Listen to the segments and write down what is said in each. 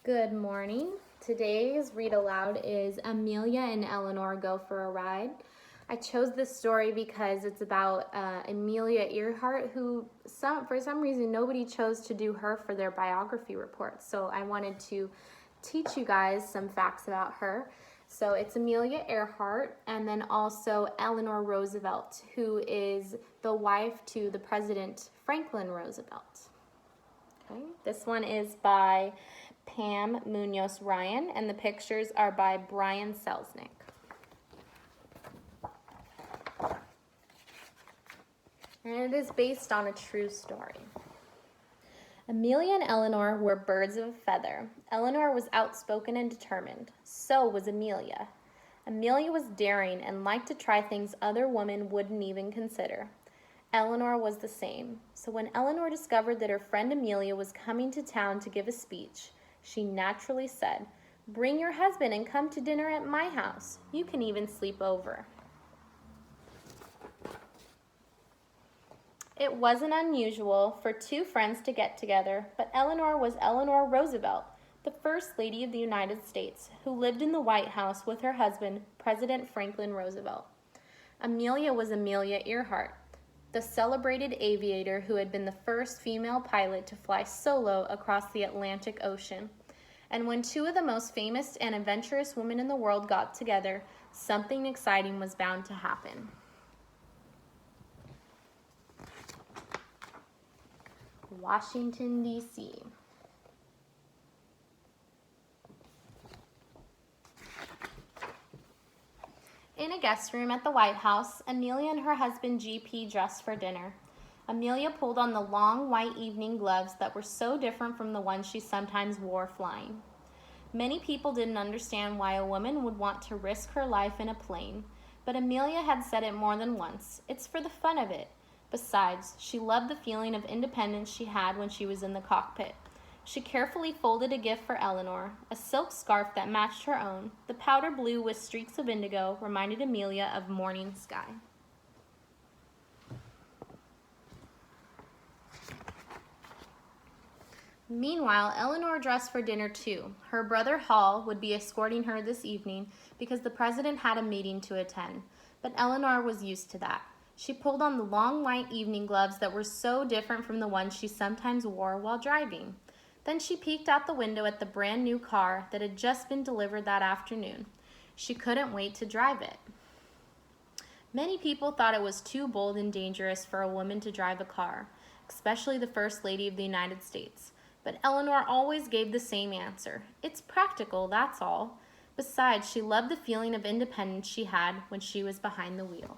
Good morning. Today's read aloud is Amelia and Eleanor Go for a Ride. I chose this story because it's about Amelia Earhart, who for some reason nobody chose to do her for their biography report. So I wanted to teach you guys some facts about her. So it's Amelia Earhart and then also Eleanor Roosevelt, who is the wife to the President Franklin Roosevelt. Okay. This one is by Pam Munoz Ryan, and the pictures are by Brian Selznick. And it is based on a true story. Amelia and Eleanor were birds of a feather. Eleanor was outspoken and determined. So was Amelia. Amelia was daring and liked to try things other women wouldn't even consider. Eleanor was the same. So when Eleanor discovered that her friend Amelia was coming to town to give a speech, she naturally said, "Bring your husband and come to dinner at my house. You can even sleep over." It wasn't unusual for two friends to get together, but Eleanor was Eleanor Roosevelt, the First Lady of the United States, who lived in the White House with her husband, President Franklin Roosevelt. Amelia was Amelia Earhart, the celebrated aviator who had been the first female pilot to fly solo across the Atlantic Ocean. And when two of the most famous and adventurous women in the world got together, something exciting was bound to happen. Washington, D.C. In a guest room at the White House, Amelia and her husband G.P. dressed for dinner. Amelia pulled on the long white evening gloves that were so different from the ones she sometimes wore flying. Many people didn't understand why a woman would want to risk her life in a plane, but Amelia had said it more than once. It's for the fun of it. Besides, she loved the feeling of independence she had when she was in the cockpit. She carefully folded a gift for Eleanor, a silk scarf that matched her own. The powder blue with streaks of indigo reminded Amelia of morning sky. Meanwhile, Eleanor dressed for dinner too. Her brother Hall would be escorting her this evening because the president had a meeting to attend, but Eleanor was used to that. She pulled on the long white evening gloves that were so different from the ones she sometimes wore while driving. Then she peeked out the window at the brand new car that had just been delivered that afternoon. She couldn't wait to drive it. Many people thought it was too bold and dangerous for a woman to drive a car, especially the First Lady of the United States. But Eleanor always gave the same answer. It's practical, that's all. Besides, she loved the feeling of independence she had when she was behind the wheel.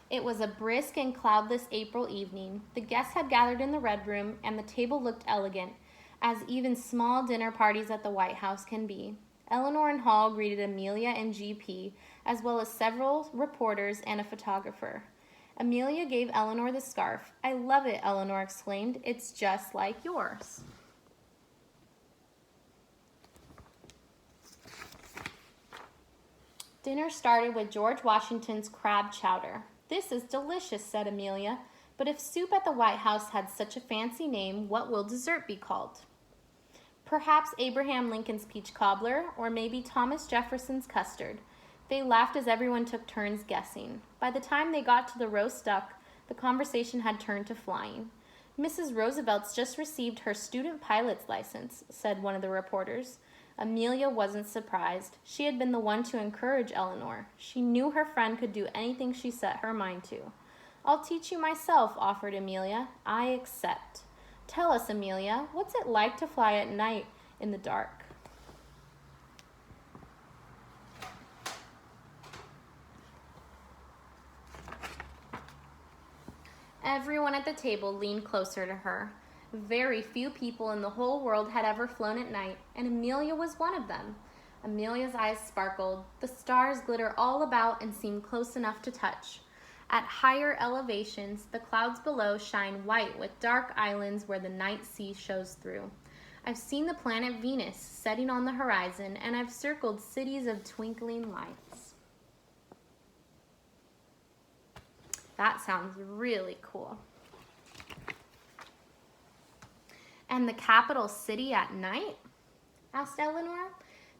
It was a brisk and cloudless April evening. The guests had gathered in the Red Room, and the table looked elegant, as even small dinner parties at the White House can be. Eleanor and Hall greeted Amelia and G.P., as well as several reporters and a photographer. Amelia gave Eleanor the scarf. "I love it," Eleanor exclaimed. "It's just like yours." Dinner started with George Washington's crab chowder. "This is delicious," said Amelia. "But if soup at the White House had such a fancy name, what will dessert be called?" "Perhaps Abraham Lincoln's peach cobbler, or maybe Thomas Jefferson's custard." They laughed as everyone took turns guessing. By the time they got to the roast duck, the conversation had turned to flying. "Mrs. Roosevelt's just received her student pilot's license," said one of the reporters. Amelia wasn't surprised. She had been the one to encourage Eleanor. She knew her friend could do anything she set her mind to. "I'll teach you myself," offered Amelia. "I accept." "Tell us, Amelia, what's it like to fly at night in the dark?" Everyone at the table leaned closer to her. Very few people in the whole world had ever flown at night, and Amelia was one of them. Amelia's eyes sparkled. The stars glitter all about and seem close enough to touch. At higher elevations, the clouds below shine white with dark islands where the night sea shows through. I've seen the planet Venus setting on the horizon, and I've circled cities of twinkling lights. That sounds really cool. And the capital city at night? Asked Eleanor.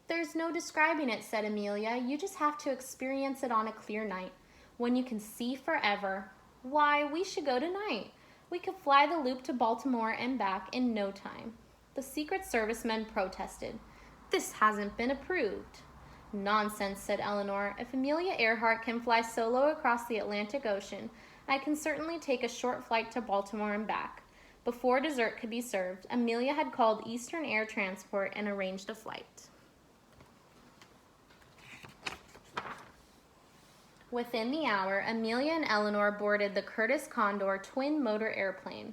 There's no describing it, said Amelia. You just have to experience it on a clear night, when you can see forever. Why, we should go tonight. We could fly the loop to Baltimore and back in no time. The Secret Service men protested. This hasn't been approved. Nonsense, said Eleanor. If Amelia Earhart can fly solo across the Atlantic Ocean, I can certainly take a short flight to Baltimore and back. Before dessert could be served, Amelia had called Eastern Air Transport and arranged a flight. Within the hour, Amelia and Eleanor boarded the Curtiss Condor twin-motor airplane.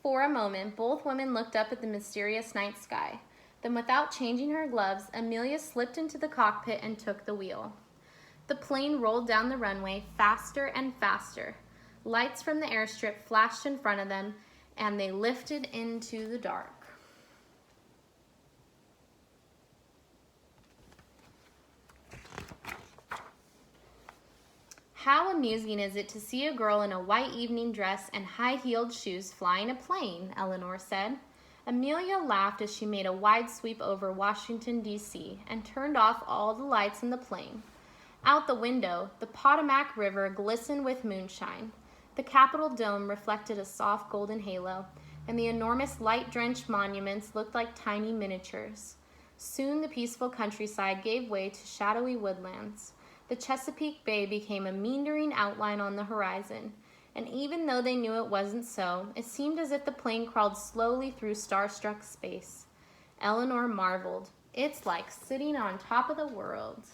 For a moment, both women looked up at the mysterious night sky. Then, without changing her gloves, Amelia slipped into the cockpit and took the wheel. The plane rolled down the runway faster and faster. Lights from the airstrip flashed in front of them, and they lifted into the dark. How amusing is it to see a girl in a white evening dress and high-heeled shoes flying a plane, Eleanor said. Amelia laughed as she made a wide sweep over Washington, D.C., and turned off all the lights in the plane. Out the window, the Potomac River glistened with moonshine. The Capitol dome reflected a soft golden halo, and the enormous light-drenched monuments looked like tiny miniatures. Soon the peaceful countryside gave way to shadowy woodlands. The Chesapeake Bay became a meandering outline on the horizon, and even though they knew it wasn't so, it seemed as if the plane crawled slowly through star-struck space. Eleanor marveled. It's like sitting on top of the world.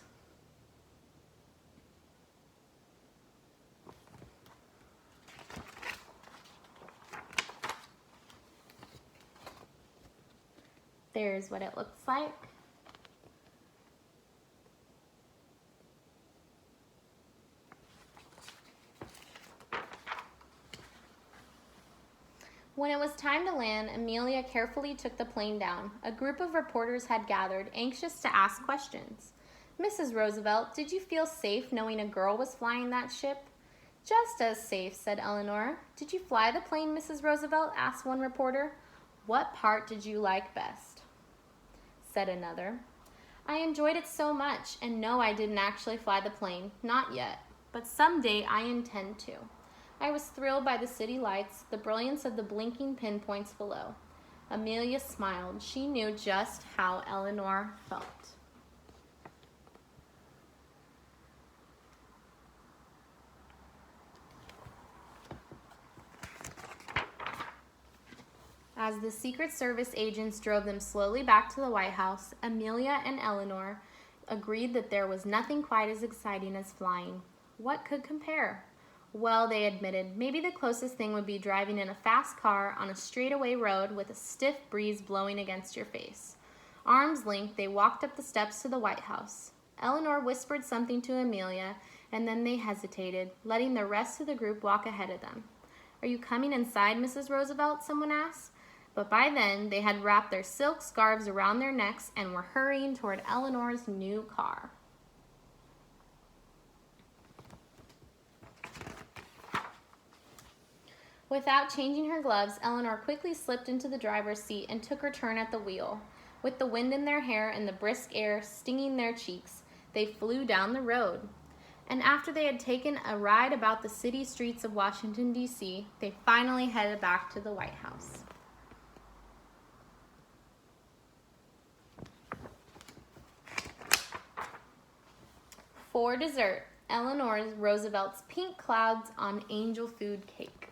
There's what it looks like. When it was time to land, Amelia carefully took the plane down. A group of reporters had gathered, anxious to ask questions. Mrs. Roosevelt, did you feel safe knowing a girl was flying that ship? Just as safe, said Eleanor. Did you fly the plane, Mrs. Roosevelt? Asked one reporter. What part did you like best? Said another. I enjoyed it so much, and no, I didn't actually fly the plane. Not yet. But someday I intend to. I was thrilled by the city lights, the brilliance of the blinking pinpoints below. Amelia smiled. She knew just how Eleanor felt. As the Secret Service agents drove them slowly back to the White House, Amelia and Eleanor agreed that there was nothing quite as exciting as flying. What could compare? Well, they admitted, maybe the closest thing would be driving in a fast car on a straightaway road with a stiff breeze blowing against your face. Arms linked, they walked up the steps to the White House. Eleanor whispered something to Amelia, and then they hesitated, letting the rest of the group walk ahead of them. Are you coming inside, Mrs. Roosevelt? Someone asked. But by then, they had wrapped their silk scarves around their necks and were hurrying toward Eleanor's new car. Without changing her gloves, Eleanor quickly slipped into the driver's seat and took her turn at the wheel. With the wind in their hair and the brisk air stinging their cheeks, they flew down the road. And after they had taken a ride about the city streets of Washington, D.C., they finally headed back to the White House. For dessert, Eleanor Roosevelt's pink clouds on angel food cake.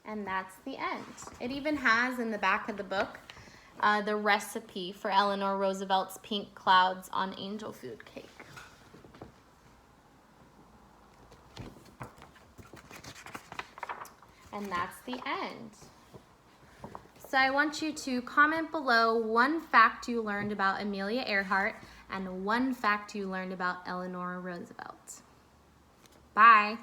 And that's the end. It even has in the back of the book the recipe for Eleanor Roosevelt's pink clouds on angel food cake. And that's the end. So I want you to comment below one fact you learned about Amelia Earhart and one fact you learned about Eleanor Roosevelt. Bye.